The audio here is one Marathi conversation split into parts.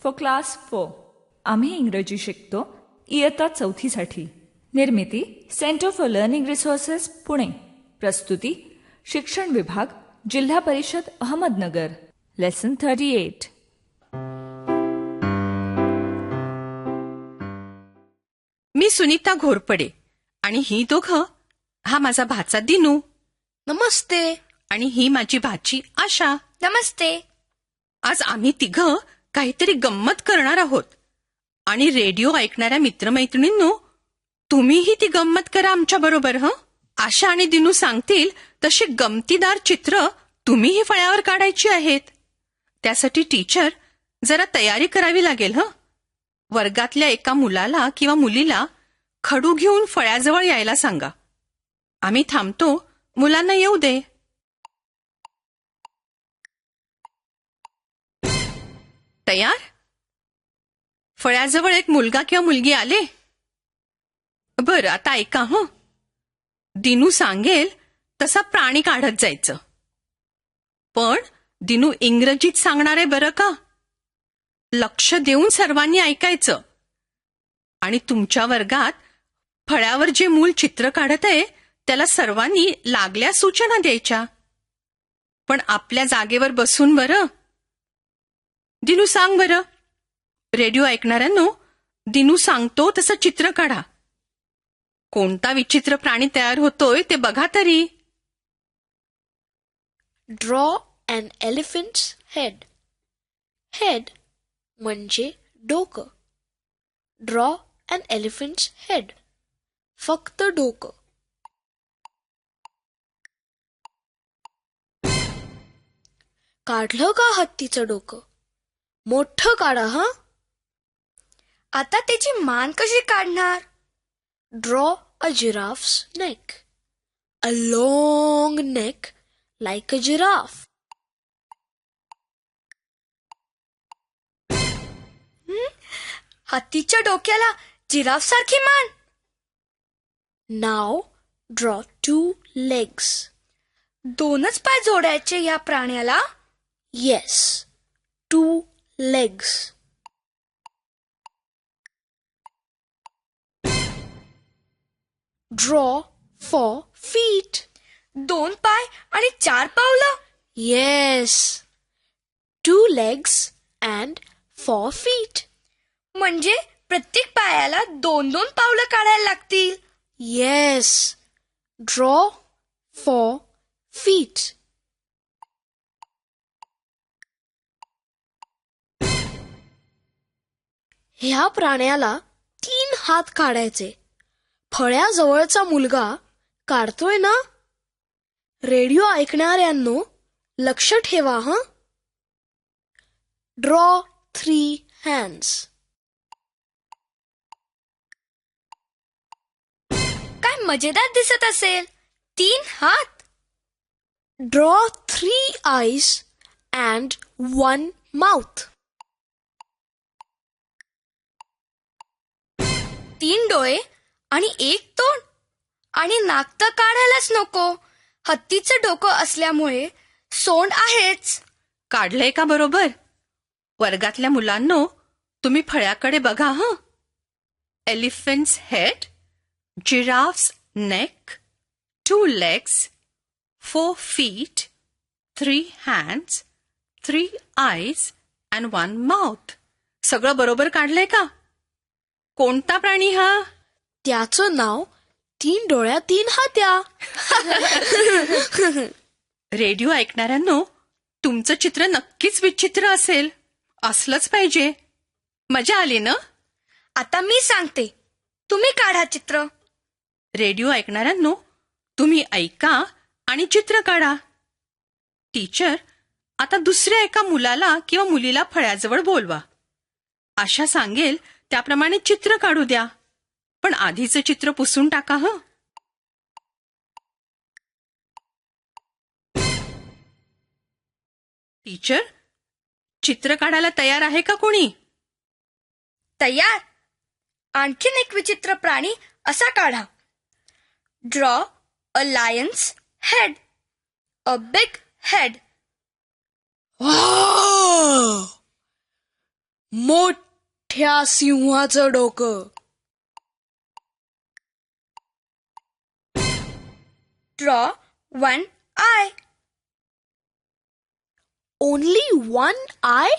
For class 4. आम्ही इंग्रजी शिकतो इयत्ता 4साठी. निर्मिती centre for learning resources Pune. प्रस्तुती शिक्षण विभाग, जिल्हा परिषद अहमदनगर. लेसन 38. मी सुनीता घोरपडे आणि ही दोघं, हा माझा भाचा दिनू. नमस्ते. आणि ही माझी भाची आशा. नमस्ते. आज आम्ही तिघं काहीतरी गंमत करणार आहोत आणि रेडिओ ऐकणाऱ्या मित्रमैत्रिणींनो, तुम्हीही ती गंमत करा आमच्या बरोबर. आशा आणि दिनू सांगतील तशी गमतीदार चित्र तुम्हीही फळ्यावर काढायची आहेत. त्यासाठी टीचर जरा तयारी करावी लागेल. वर्गातल्या एका मुलाला किंवा मुलीला खडू घेऊन फळ्याजवळ यायला सांगा. आम्ही थांबतो, मुलांना येऊ दे. तयार? फळ्याजवळ एक मुलगा किंवा मुलगी आले. बरं, आता ऐका. दिनू सांगेल तसा प्राणी काढत जायचं. पण दिनू इंग्रजीत सांगणार आहे बरं का. लक्ष देऊन सर्वांनी ऐकायचं. आणि तुमच्या वर्गात फळ्यावर जे मूल चित्र काढत आहे त्याला सर्वांनी लागल्या सूचना द्यायच्या, पण आपल्या जागेवर बसून. बरं दिनू सांग बरं. रेडिओ ऐकणाऱ्यांनो, दिनू सांगतो तसं चित्र काढा. कोणता विचित्र प्राणी तयार होतोय ते बघा तरी. Draw an elephant's head. Head म्हणजे डोकं. Draw an elephant's head. फक्त डोकं. काढलं का हत्तीचं डोकं? मोठं काढा. आता त्याची मान कशी काढणार? Draw a giraffe's neck. A long neck like a giraffe. हत्तीच्या डोक्याला जिराफ सारखी मान. Now draw 2 legs. दोनच पाय जोडायचे या प्राण्याला. Yes, 2 legs. Draw 4 feet. 2 पाय आणि 4 पावलं. Yes, 2 legs and 4 feet. म्हणजे प्रत्येक पायाला 2-2 पावलं काढायला लागतील. Yes, draw 4 feet. ह्या प्राण्याला 3 हात काढायचे. फळ्याजवळचा मुलगा काढतोय ना? रेडिओ ऐकणाऱ्यांनो, लक्ष ठेवा. Draw 3 hands. काय मजेदार दिसत असेल. 3 हात. Draw 3 eyes and 1 mouth. 3 डोळे आणि 1 तोंड. आणि नाक तर काढायलाच नको. हत्तीचं डोकं असल्यामुळे सोंड आहेच. काढलंय का बरोबर? वर्गातल्या मुलांनो, तुम्ही फळ्याकडे बघा. Elephants head, giraffes neck, 2 legs, 4 feet, 3 hands, 3 eyes and 1 mouth. सगळं बरोबर काढलंय का? कोणता प्राणी हा? त्याचं नाव 3 डोळ्या 3 हात्या. रेडिओ ऐकणाऱ्यांनो, तुमचं चित्र नक्कीच विचित्र असेल. असलंच पाहिजे. मजा आली ना? आता मी सांगते, तुम्ही काढा चित्र. रेडिओ ऐकणाऱ्यांनो, तुम्ही ऐका आणि चित्र काढा. टीचर आता दुसऱ्या एका मुलाला किंवा मुलीला फळ्याजवळ बोलवा. आशा सांगेल त्याप्रमाणे चित्र काढू द्या, पण आधीचं चित्र पुसून टाका. टीचर, चित्र काढायला तयार आहे का कोणी? तयार. आणखीन एक विचित्र प्राणी असा काढा. Draw a lion's head. A big head. मोठ्या सिंहाचं डोकं. Draw one eye. Only one eye?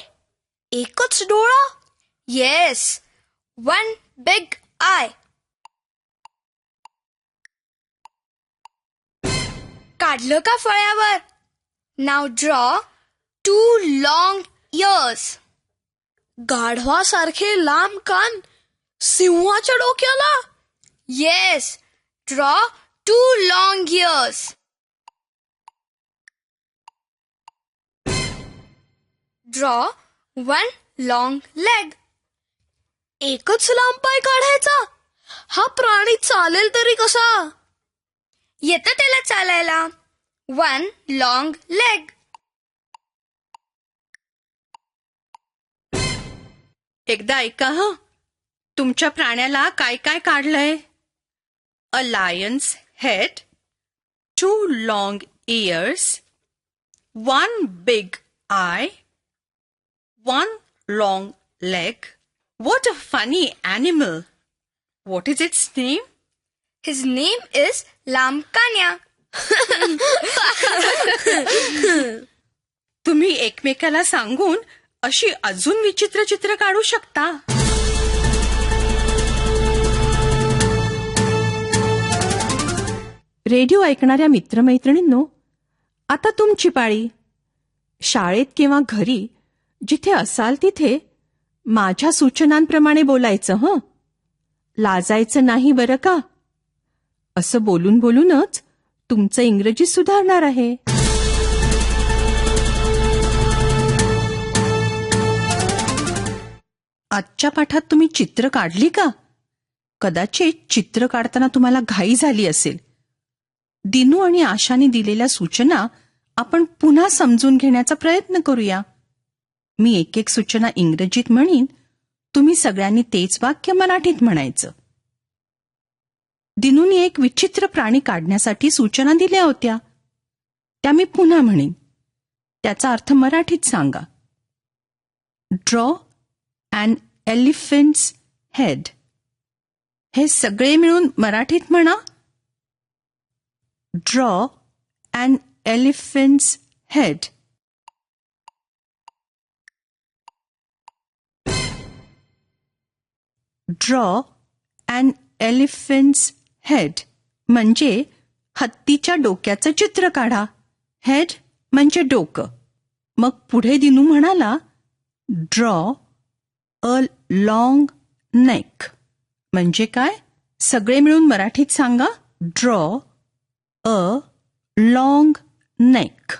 एकच डोळा? Yes, one big eye. काढलं का फळ्यावर? Now draw two long ears. गाढवासारखे लांब कान सिंहाच्या डोक्याला? Yes, draw two long ears. Draw one long leg. एकच लांब पाय काढायचा? हा प्राणी चालेल तरी कसा? येतं त्याला चालायला. One long leg. एकदा ऐका हं, तुमच्या प्राण्याला काय काय काढलंय? अ lion's head, 2 long ears, 1 big eye, 1 long leg. What a funny animal! What is its name? His name is लांबकान्या. तुम्ही एकमेकाला सांगून अशी अजून विचित्र चित्र काढू शकता. रेडिओ ऐकणाऱ्या मित्रमैत्रिणींनो, आता तुमची पाळी. शाळेत किंवा घरी जिथे असाल तिथे माझ्या सूचनांप्रमाणे बोलायचं हं. लाजायचं नाही बरं का. असं बोलून बोलूनच तुमचं इंग्रजी सुधारणार आहे. आजच्या पाठात तुम्ही चित्र काढली का? कदाचित चित्र काढताना तुम्हाला घाई झाली असेल. दिनू आणि आशाने दिलेल्या सूचना आपण पुन्हा समजून घेण्याचा प्रयत्न करूया. मी एक एक सूचना इंग्रजीत म्हणीन, तुम्ही सगळ्यांनी तेच वाक्य मराठीत म्हणायचं. दिनूने एक विचित्र प्राणी काढण्यासाठी सूचना दिल्या होत्या, त्या मी पुन्हा म्हणेन. त्याचा अर्थ मराठीत सांगा. Draw an elephant's head. हे सगळे मिळून मराठीत म्हणा. Draw an elephant's head. Draw an elephant's head म्हणजे हत्तीच्या डोक्याचं चित्र काढा. हेड म्हणजे डोकं. मग पुढे दिनू म्हणाला, ड्रॉ अ लॉंग नेक म्हणजे काय? सगळे मिळून मराठीत सांगा. Draw a long neck.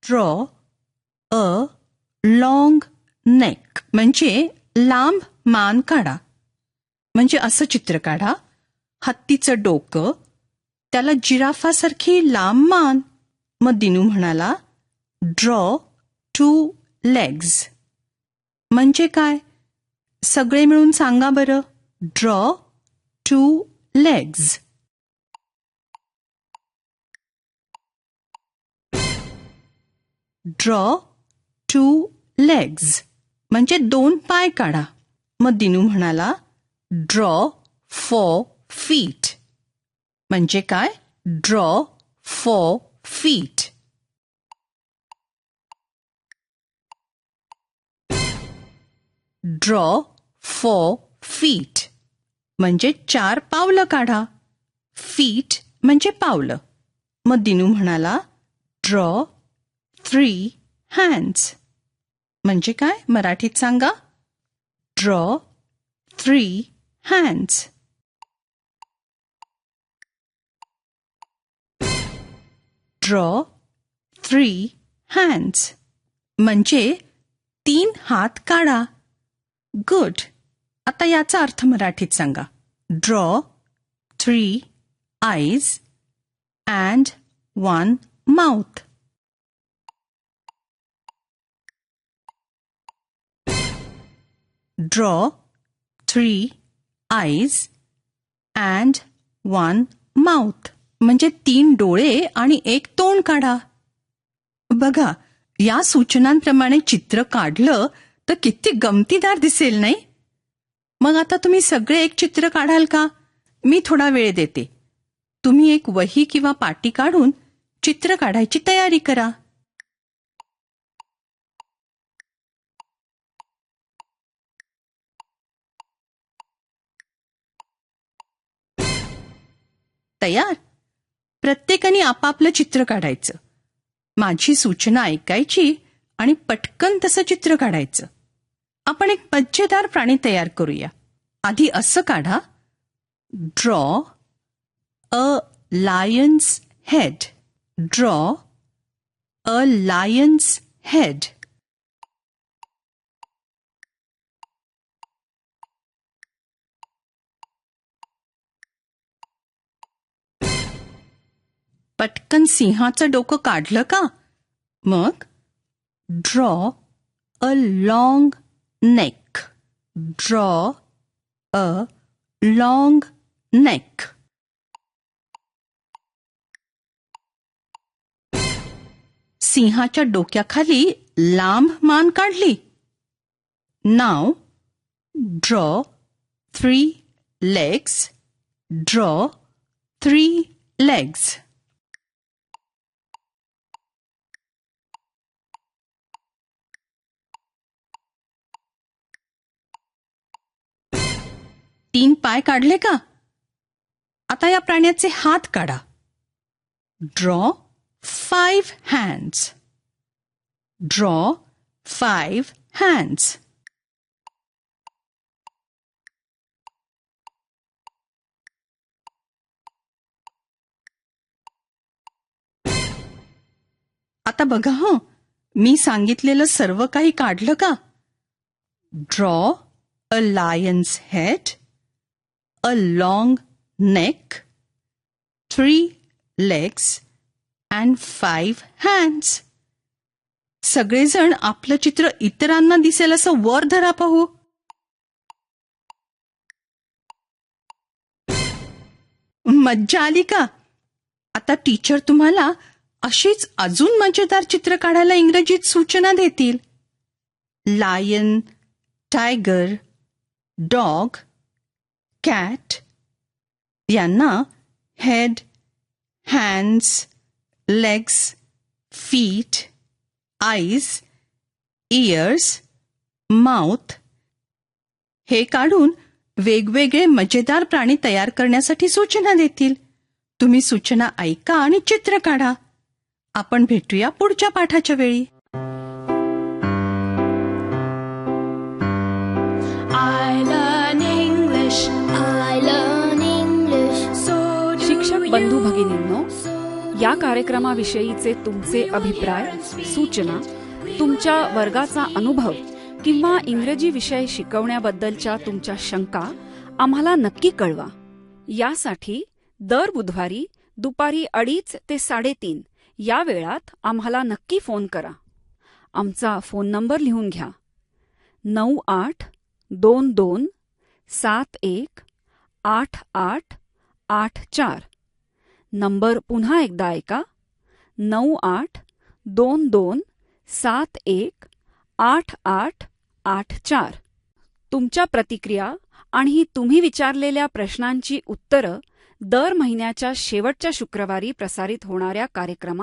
Draw a long neck म्हणजे लांब मान काढा. म्हणजे असं चित्र काढा. हत्तीचं डोकं, त्याला जिराफासारखी लांब मान. मग दिनू म्हणाला, ड्रॉ 2 legs म्हणजे काय? सगळे मिळून सांगा बरं. Draw 2 legs. ड्रॉ 2 legs म्हणजे 2 पाय काढा. मग दिनू म्हणाला, ड्रॉ 4 feet म्हणजे काय? Draw 4 feet. ड्रॉ 4 feet म्हणजे 4 पावलं काढा. फीट म्हणजे पावलं. मग दिनू म्हणाला, ड्रॉ 3 hands म्हणजे काय? मराठीत सांगा. Draw 3 hands. ड्रॉ 3 hands म्हणजे 3 हात काढा. गुड. आता याचा अर्थ मराठीत सांगा. Draw 3 eyes and 1 mouth. Draw 3 eyes and 1 mouth म्हणजे 3 डोळे आणि 1 तोंड काढा. बघा, या सूचनांप्रमाणे चित्र काढलं तर किती गमतीदार दिसेल नाही? मग आता तुम्ही सगळे एक चित्र काढाल का? मी थोडा वेळ देते. तुम्ही एक वही किंवा पाटी काढून चित्र काढायची तयारी करा. तयार? प्रत्येकाने आपापलं चित्र काढायचं. माझी सूचना ऐकायची आणि पटकन तसं चित्र काढायचं. आपण एक मजेदार प्राणी तयार करूया. आधी असं काढा, draw a lion's head. Draw a lion's head. पटकन सिंहाचं डोकं काढलं का? मग draw a long neck. Draw a long neck. सिंहाच्या डोक्याखाली लांब मान काढली. नाव ड्रॉ 3 legs. Draw 3 legs. तीन पाय काढले का? आता या प्राण्याचे हात काढा. Draw 5 hands. Draw 5 hands. आता बघा हं, मी सांगितलेलं सर्व काही काढलं का? Draw a lion's head, a long neck, 3 legs and 5 hands. सगळेजण आपलं चित्र इतरांना दिसेल असं वर धरा पाहू. मज्जा आली का? आता टीचर तुम्हाला अशीच अजून मजेदार चित्र काढायला इंग्रजीत सूचना देतील. लायन, टायगर, डॉग, कॅट यांना head, hands, legs, feet, eyes, years, mouth हे काढून वेगवेगळे मजेदार प्राणी तयार करण्यासाठी सूचना देतील. तुम्ही सूचना ऐका आणि चित्र काढा. आपण भेटूया पुढच्या पाठाच्या वेळी. शिक्षक बंधू भगिनींनो, या कार्यक्रमाविषयीचे तुमचे अभिप्राय, सूचना, तुमच्या वर्गाचा अनुभव किंवा इंग्रजी विषय शिकवण्याबद्दलच्या तुमच्या शंका आम्हाला नक्की कळवा. यासाठी दर बुधवारी दुपारी 2:30 ते 3:30 या वेळात आम्हाला नक्की फोन करा. आमचा फोन नंबर लिहून घ्या. 9822718884. नंबर पुन्हा एकदा ऐका. 9822718884. तुमच्या प्रतिक्रिया आणि तुम्ही विचारलेल्या प्रश्नांची उत्तरं दर महिन्याच्या शेवटच्या शुक्रवारी प्रसारित होणाऱ्या कार्यक्रमात